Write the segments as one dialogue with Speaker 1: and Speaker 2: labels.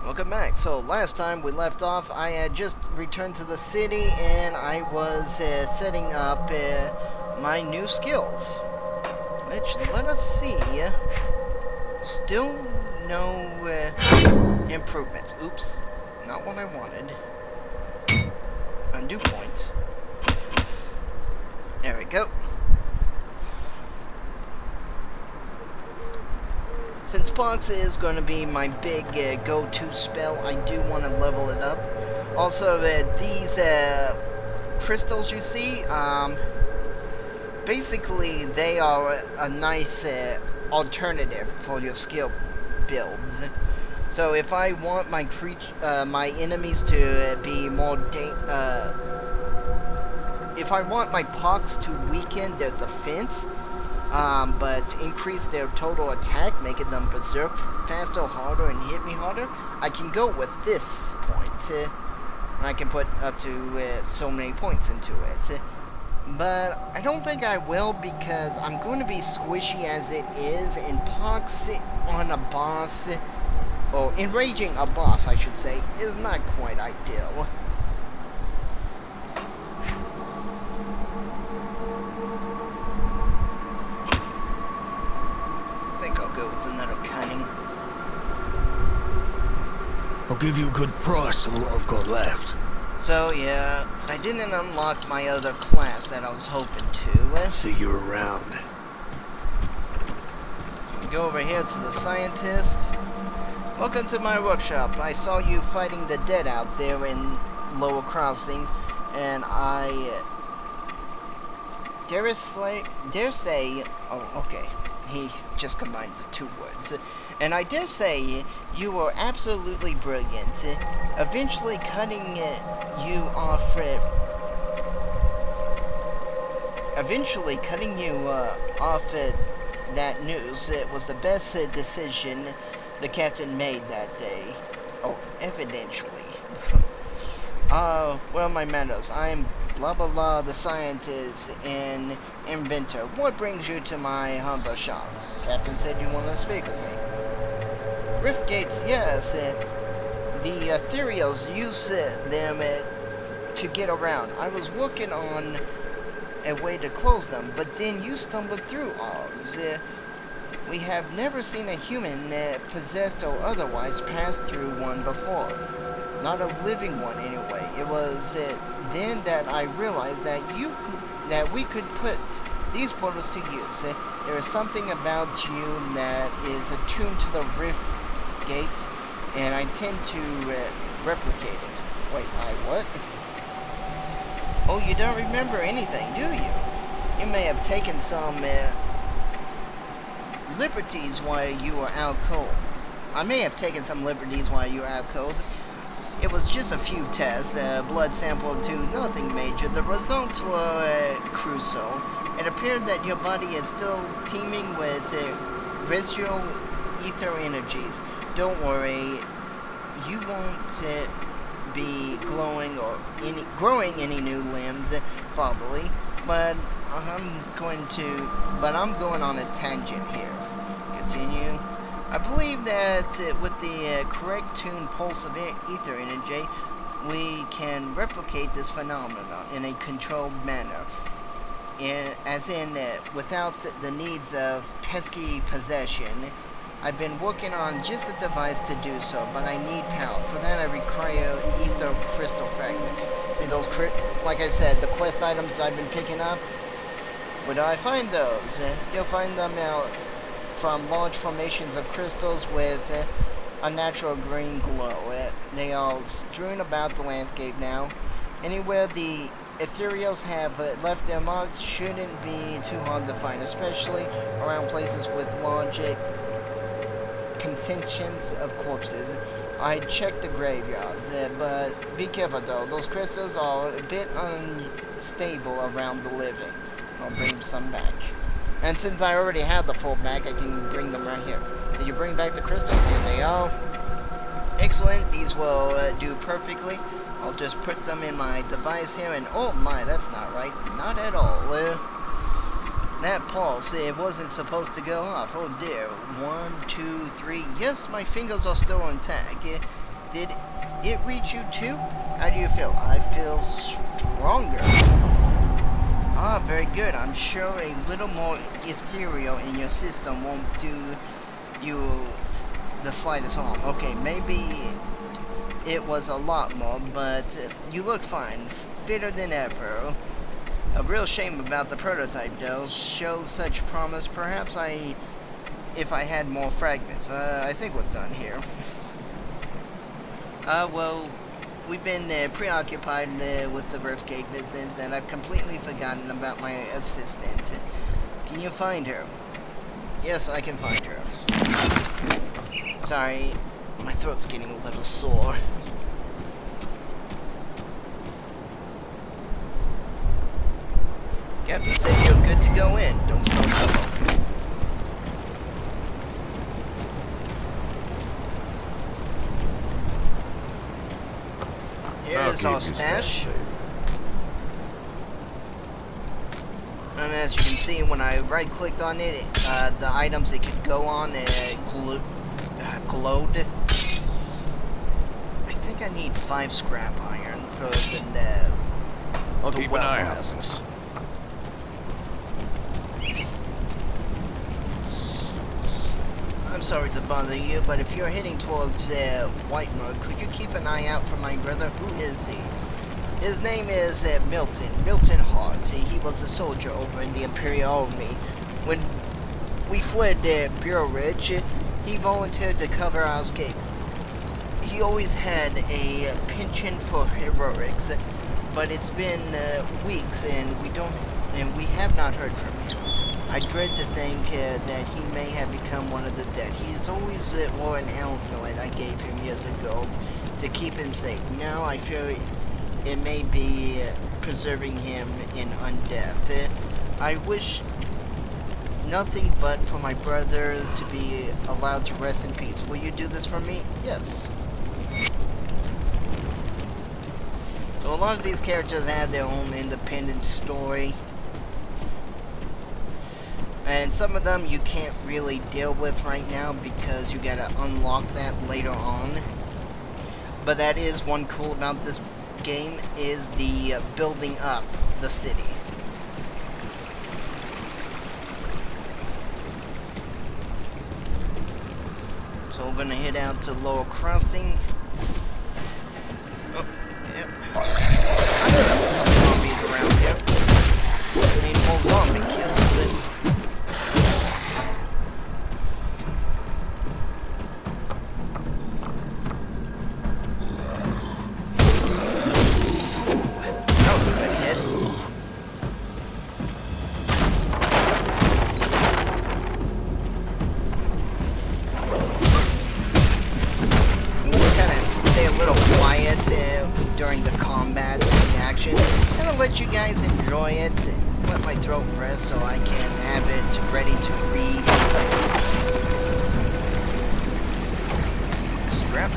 Speaker 1: Welcome back. So last time we left off, I had just returned to the city and I was setting up my new skills. Which, let us see, still no improvements. Oops, not what I wanted. Undo point. There we go. Since Pox is going to be my big go-to spell, I do want to level it up. Also, these crystals you see, basically they are a nice alternative for your skill builds. So if I want my my enemies to be more if I want my Pox to weaken their defense, but increase their total attack, making them berserk faster, harder, and hit me harder, I can go with this point. I can put up to so many points into it. But I don't think I will, because I'm going to be squishy as it is, and Pox on a boss, or enraging a boss, I should say, is not quite ideal.
Speaker 2: I'll give you a good price on what I've got left.
Speaker 1: So, yeah, I didn't unlock my other class that I was hoping to.
Speaker 2: See you around.
Speaker 1: Go over here to the scientist. Welcome to my workshop. I saw you fighting the dead out there in Lower Crossing, and I dare say, oh, okay. He just combined the two words. And I dare say you were absolutely brilliant. Eventually cutting you off that news was the best decision the captain made that day. Oh, evidentially. Well, my manners. I'm blah blah blah, the scientist and inventor. What brings you to my humble shop? Captain said you want to speak with me. Rift gates, yes. The ethereals use them to get around. I was working on a way to close them, but then you stumbled through ours. We have never seen a human, possessed or otherwise, pass through one before. Not a living one, anyway. It was then that I realized that we could put these portals to use. There is something about you that is attuned to the rift gates, and I tend to replicate it. Wait, what? Oh, you don't remember anything, do you? You may have taken some liberties while you were out cold. I may have taken some liberties while you were out cold. It was just a few tests, blood sample to nothing major. The results were crucial. It appeared that your body is still teeming with residual ether energies. Don't worry, you won't be growing any new limbs, probably. But I'm going on a tangent here. Continue. I believe that with the correct tuned pulse of ether energy, we can replicate this phenomenon in a controlled manner. Without the needs of pesky possession. I've been working on just a device to do so, but I need power. For that, I require ether crystal fragments. See those, like I said, the quest items I've been picking up? Where do I find those? You'll find them out from large formations of crystals with a natural green glow. They are strewn about the landscape now. Anywhere the ethereals have left their marks shouldn't be too hard to find, especially around places with large contingents of corpses. I checked the graveyards, but be careful though. Those crystals are a bit unstable around the living. I'll bring some back. And since I already have the full bag, I can bring them right here. Did you bring back the crystals? Here they are. Excellent. These will do perfectly. I'll just put them in my device here, and oh my, that's not right. Not at all. That pulse, it wasn't supposed to go off. Oh dear. 1, 2, 3. Yes, my fingers are still intact. Did it reach you too? How do you feel? I feel stronger. Ah, very good. I'm sure a little more ethereal in your system won't do you the slightest harm. Okay, maybe it was a lot more, but you look fine. Fitter than ever. A real shame about the prototype, though. Shows such promise. Perhaps if I had more fragments. I think we're done here. Well, we've been preoccupied with the Riftgate business, and I've completely forgotten about my assistant. Can you find her? Yes, I can find her. Sorry, my throat's getting a little sore. Captain said you're good to go in. Don't start trouble. Here's our stash. And as you can see, when I right-clicked on it, the items it could go on glowed. I think I need 5 scrap iron for
Speaker 2: I'll
Speaker 1: the
Speaker 2: keep
Speaker 1: well
Speaker 2: an eye on
Speaker 1: quest.
Speaker 2: this.
Speaker 1: I'm sorry to bother you, but if you're heading towards Whitemore, could you keep an eye out for my brother? Who is he? His name is Milton Hart. He was a soldier over in the Imperial Army. When we fled Bureau Ridge, he volunteered to cover our escape. He always had a penchant for heroics, but it's been weeks and we have not heard from him. I dread to think that he may have become one of the dead. He's always wore an amulet I gave him years ago to keep him safe. Now I fear it may be preserving him in undeath. I wish nothing but for my brother to be allowed to rest in peace. Will you do this for me? Yes. So a lot of these characters have their own independent story. And some of them you can't really deal with right now because you gotta unlock that later on. But that is one cool about this game, is the building up the city. So we're gonna head out to Lower Crossing. Oh, yep. I know there was some zombies around here. I need more zombie kills. During the combat and the action. I'm gonna let you guys enjoy it, let my throat rest so I can have it ready to read. Scrap.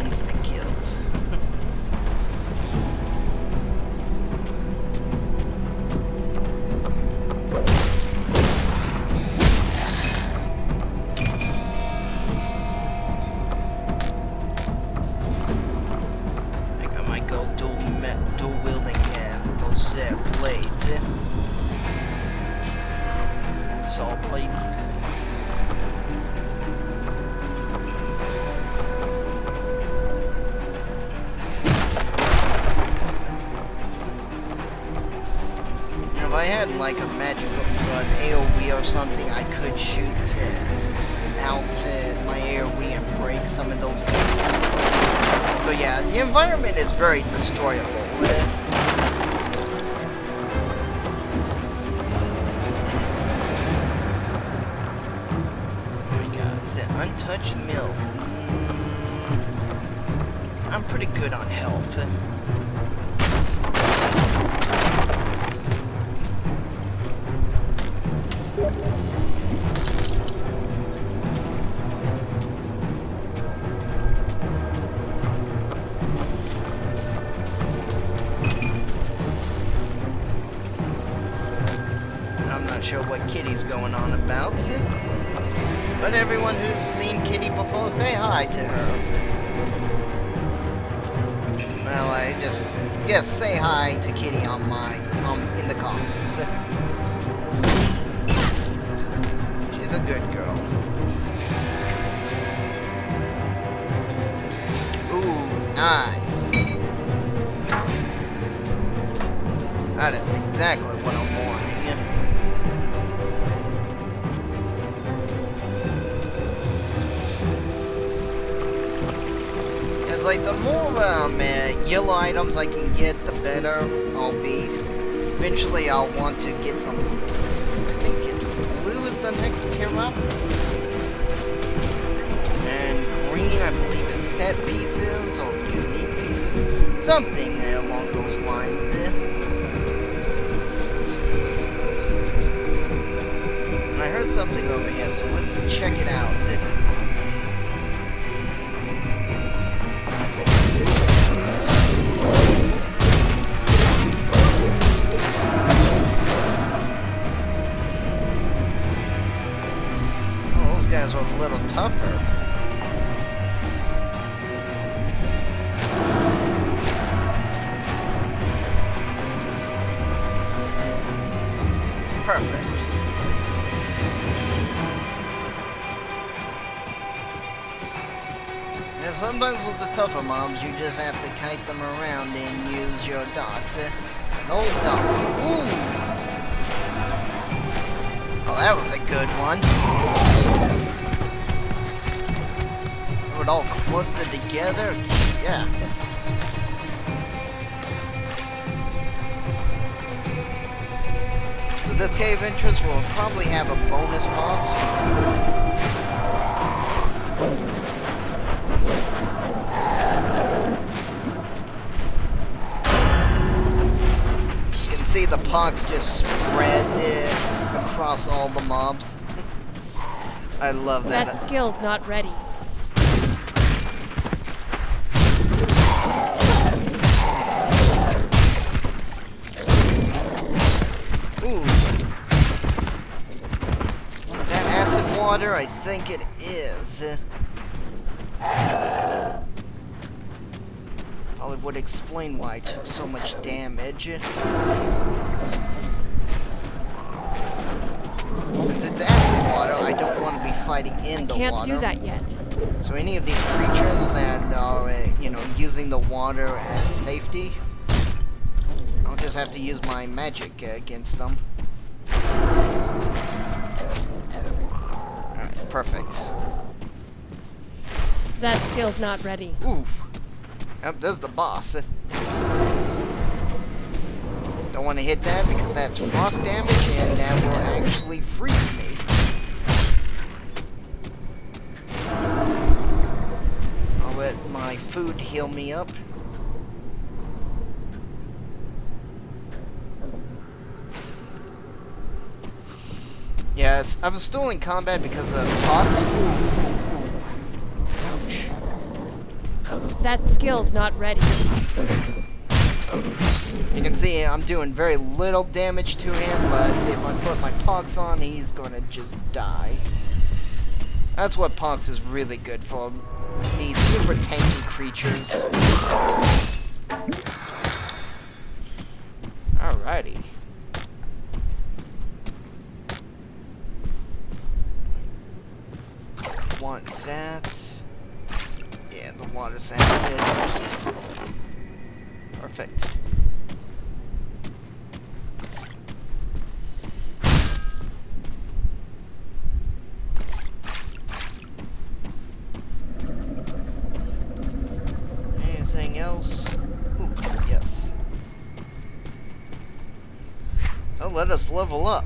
Speaker 1: Instant kills. I think I might go dual wielding those blades. Saw blade. If I had like a magical an AoE or something, I could shoot out my AoE and break some of those things. So yeah, the environment is very destroyable. We got it? Untouched milk. I'm pretty good on health. I'm not sure what Kitty's going on about, but everyone who's seen Kitty before, say hi to her. Well, I just say hi to Kitty on my in the comments. She's a good girl. Ooh, nice. That is exactly what I'm wanting. It's like the more yellow items I can get, the better I'll be. Eventually I'll want to get some, I think it's blue is the next tier up. And green, I believe it's set pieces or unique pieces. Something along those lines. I heard something over here, so let's check it out. Guys were a little tougher. Perfect. Yeah, sometimes with the tougher mobs, you just have to kite them around and use your dots. An old dot. Ooh! Oh, that was a good one. It all clustered together. Yeah. So this cave entrance will probably have a bonus boss. You can see the pox just spread across all the mobs. I love that.
Speaker 3: That skill's not ready.
Speaker 1: Water, I think it is. Probably would explain why I took so much damage. Since it's acid water, I don't want to be fighting in the water.
Speaker 3: I can't do that yet.
Speaker 1: So any of these creatures that are, using the water as safety, I'll just have to use my magic against them. Perfect.
Speaker 3: That skill's not ready.
Speaker 1: Oof. Yep, there's the boss. Don't want to hit that because that's frost damage and that will actually freeze me. I'll let my food heal me up. Yes, I was still in combat because of pox. Ouch.
Speaker 3: That skill's not ready.
Speaker 1: You can see I'm doing very little damage to him, but if I put my pox on, he's gonna just die. That's what pox is really good for. These super tanky creatures. Alrighty. Want that. Yeah, the water's acid. Perfect. Anything else? Ooh, yes. So let us level up.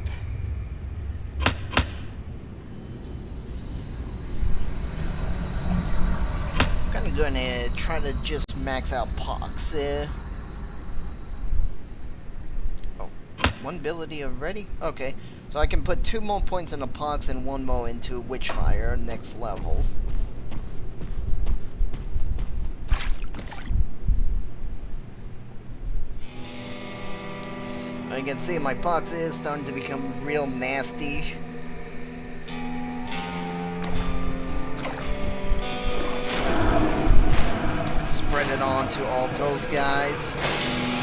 Speaker 1: gonna try to just max out Pox. Oh, one ability already? Okay, so I can put 2 more points into Pox and 1 more into Witchfire next level. You can see my Pox is starting to become real nasty. Spread it on to all those guys,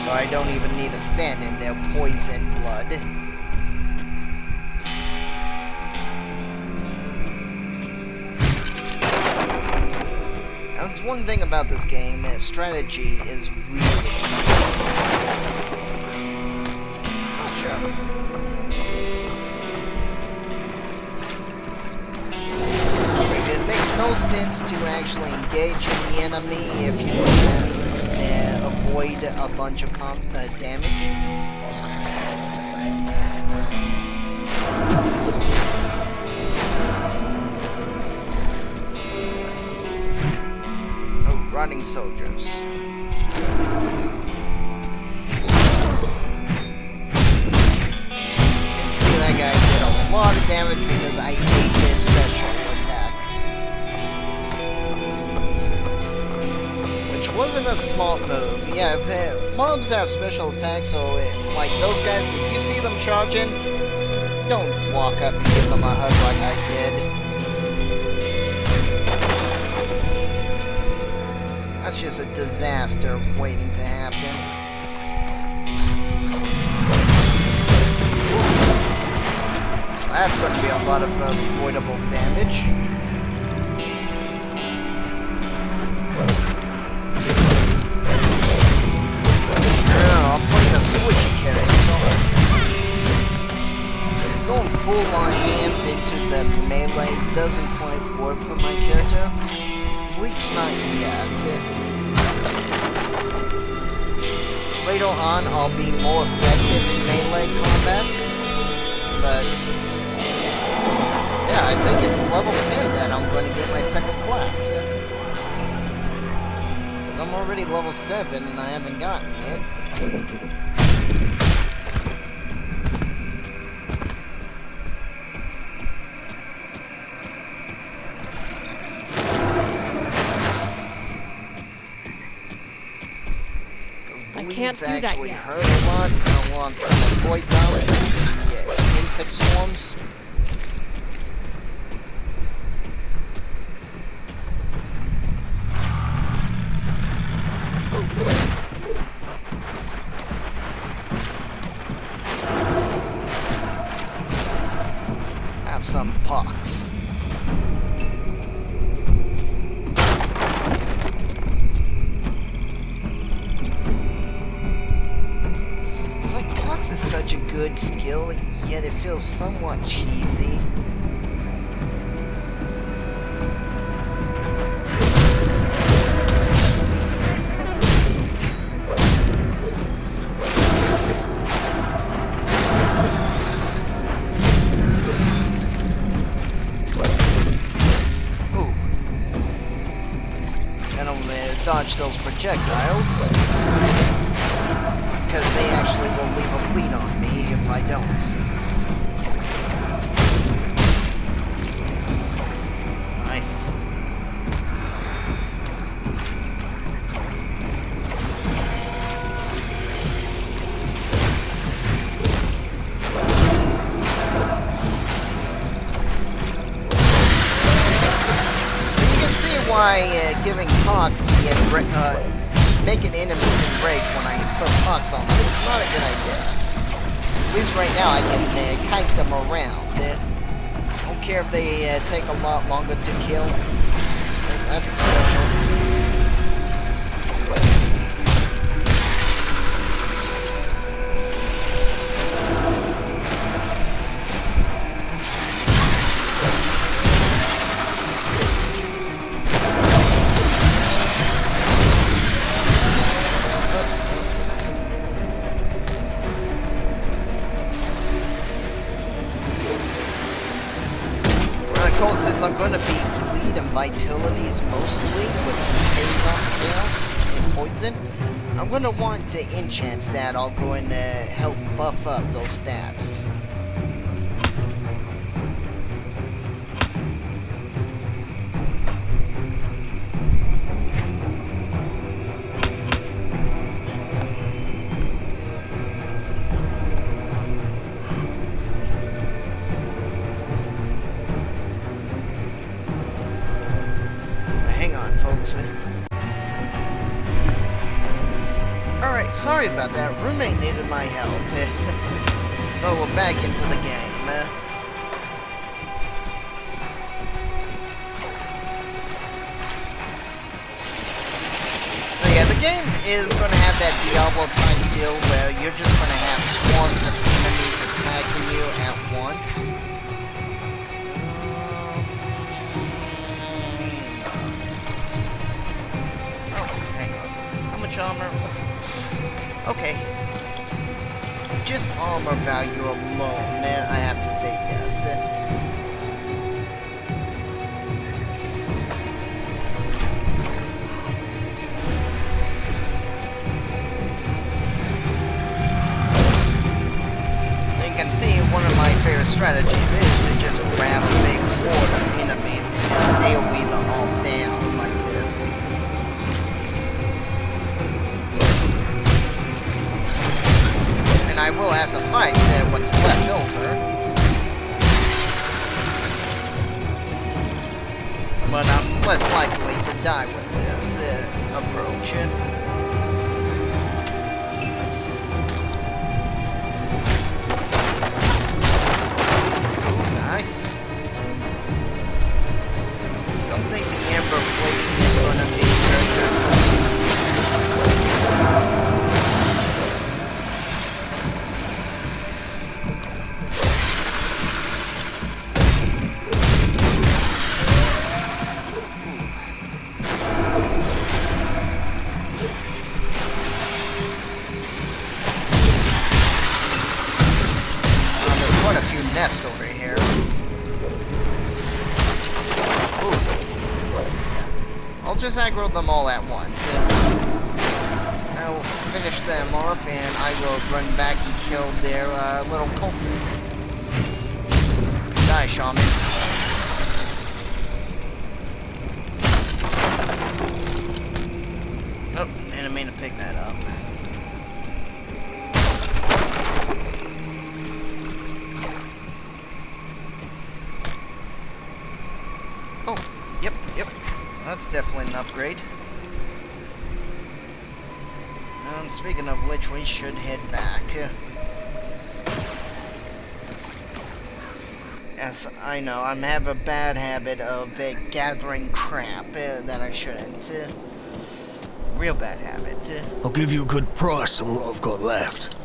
Speaker 1: so I don't even need to stand in their poison blood. Now, there's one thing about this game, strategy is really It makes no sense to actually engage in the enemy if you can avoid a bunch of damage. Oh, running soldiers. That guy did a lot of damage because I ate his special attack. Which wasn't a smart move. Yeah, mobs have special attacks, so like those guys, if you see them charging, don't walk up and give them a hug like I did. That's just a disaster waiting to happen. That's going to be a lot of avoidable damage. I'm playing a squishy character, so going full-on hams into the melee doesn't quite work for my character. At least not yet. Later on, I'll be more effective in melee combat, but yeah, I think it's level 10 that I'm going to get my second class. Because I'm already level 7 and I haven't gotten it.
Speaker 3: I can't do that
Speaker 1: actually
Speaker 3: yet.
Speaker 1: hurt a lot, so I'm trying to avoid them. Yeah, insect swarms. Have some Pox. It's like Pox is such a good skill, yet it feels somewhat cheesy. Dodge those projectiles, because they actually will leave a bleed on me if I don't. Nice. Why giving Pox the making enemies enrage when I put Pox on them is not a good idea. At least right now I can kite them around. I don't care if they take a lot longer to kill. That's a special. Since I'm going to be bleeding vitalities mostly, with some K's on chaos and poison. I'm gonna want to enchant that. I'll go and help buff up those stats. Alright, sorry about that. Roommate needed my help. So we're back into the game. So yeah, the game is going to have that Diablo type deal where you're just going to have swarms of enemies attacking you at once. Armor. Okay. Just armor value alone, I have to say yes. You can see one of my favorite strategies is to just grab a big horde of enemies and just AoE them all down like this. I will have to fight what's left over. But I'm less likely to die with this approach. Ooh, nice. Don't think the Amber Plating is going to be very good for me. Nest over here. Ooh. I'll just aggro them all at once. I'll finish them off and I will run back and kill their little cultists. Die, Shaman. Oh, and I mean to pick that up. Yep, that's definitely an upgrade. And speaking of which, we should head back. Yes, I know, I have a bad habit of gathering crap that I shouldn't. Real bad habit.
Speaker 2: I'll give you a good price on what I've got left.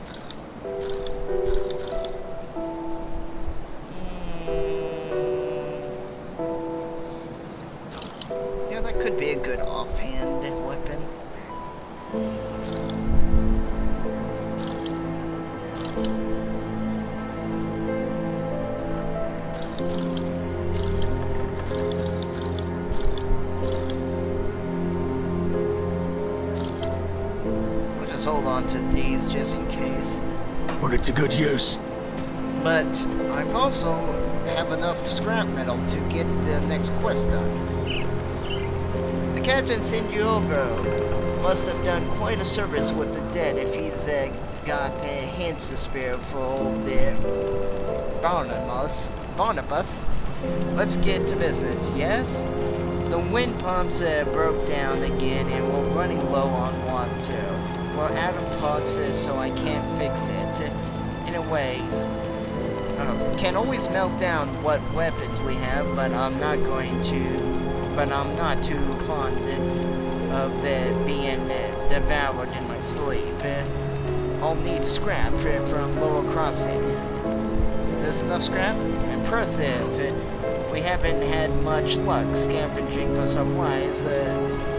Speaker 1: Could be a good offhand weapon. I'll just hold on to these just in case.
Speaker 2: Put it to good use.
Speaker 1: But I've also have enough scrap metal to get the next quest done. Captain Sinjovo must have done quite a service with the dead if he's got hands to spare for old Barnabas. Let's get to business, yes? The wind pumps broke down again and we're running low on water. We're out of parts so I can't fix it. In a way, can always melt down what weapons we have, but I'm not too fond of being devoured in my sleep. I'll need scrap from Lower Crossing. Is this enough scrap? Impressive. We haven't had much luck scavenging for supplies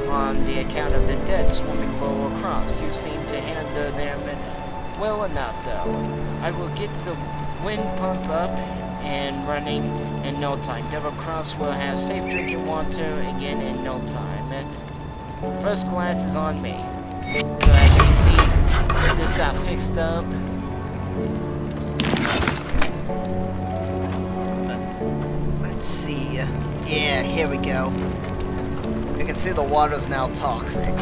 Speaker 1: on the account of the dead swarming Lower Cross. You seem to handle them well enough, though. I will get the wind pump up and running in no time. Devil Cross will have safe drinking water again in no time. First glass is on me. So as you can see, this got fixed up. Let's see. Yeah, here we go. You can see the water's now toxic.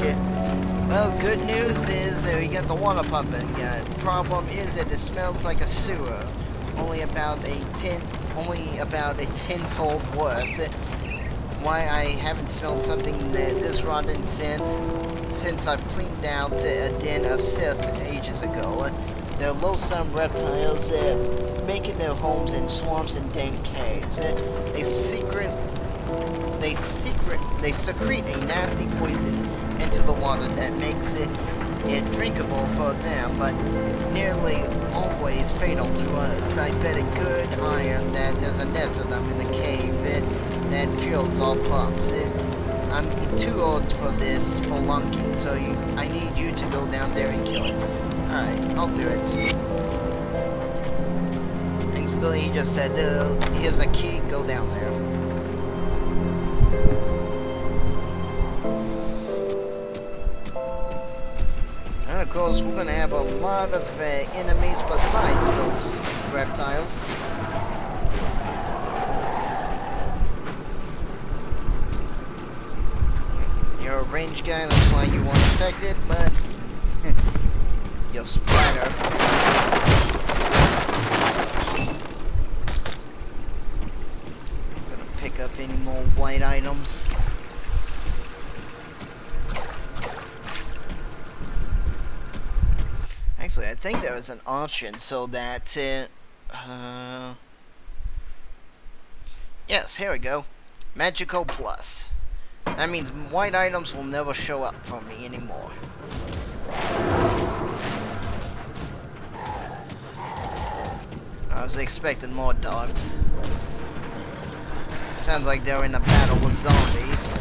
Speaker 1: Well, good news is we got the water pumping. Problem is that it smells like a sewer. Only about a tenfold worse. Why I haven't smelled something this rotten since I've cleaned out a den of Sith ages ago. There are loathsome reptiles making their homes in swamps and dank caves. They secrete a nasty poison into the water that makes it drinkable for them, but nearly always fatal to us. I bet a good iron that there's a nest of them in the cave that fuels all pumps. I'm too old for this spelunking, so I need you to go down there and kill it. Alright, I'll do it. Basically, he just said, here's a key, go down there. And of course, we're gonna have a lot of enemies besides those reptiles. You're a range guy, that's why you weren't affected, but you'll splatter. Gonna pick up any more white items. Actually, I think there was an option so that, yes, here we go. Magical Plus. That means white items will never show up for me anymore. I was expecting more dogs. Sounds like they're in a battle with zombies.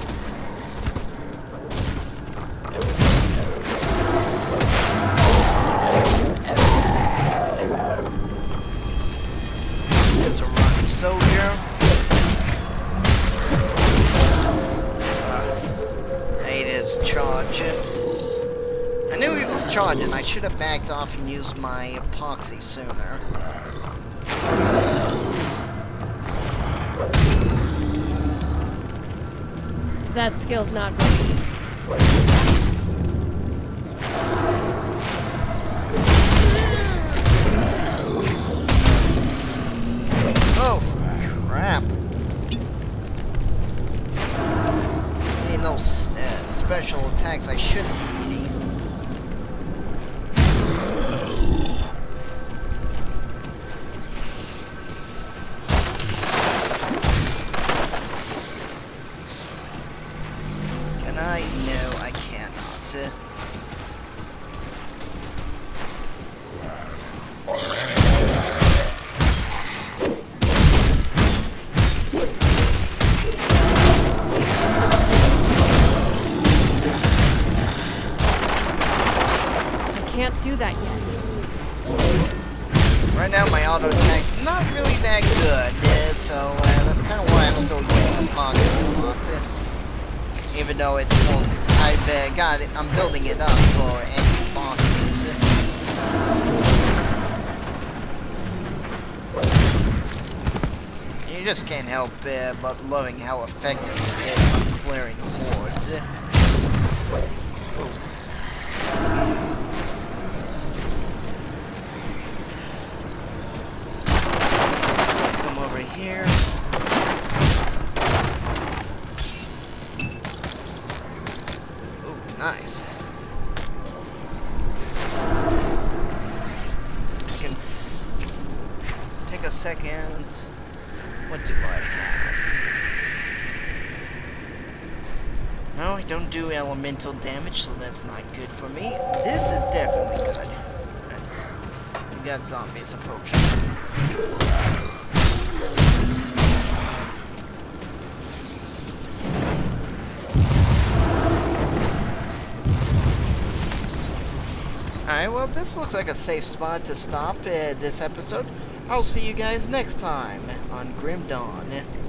Speaker 1: There's a running soldier. It is charging. I knew he was charging. I should have backed off and used my epoxy sooner.
Speaker 3: That skill's not working.
Speaker 1: Oh, crap. Ain't no special attacks I shouldn't be eating. Can I? No, I cannot.
Speaker 3: Can't do that yet.
Speaker 1: Right now my auto attack's not really that good, so that's kind of why I'm still using epoxy a lot. Even though it's, well, I've got it, I'm building it up for any bosses. You just can't help but loving how effective it is on clearing hordes. Here. Oh, nice. I can take a second. What do I have? No, I don't do elemental damage, so that's not good for me. This is definitely good. We got zombies approaching. Alright, well, this looks like a safe spot to stop this episode. I'll see you guys next time. on Grim Dawn.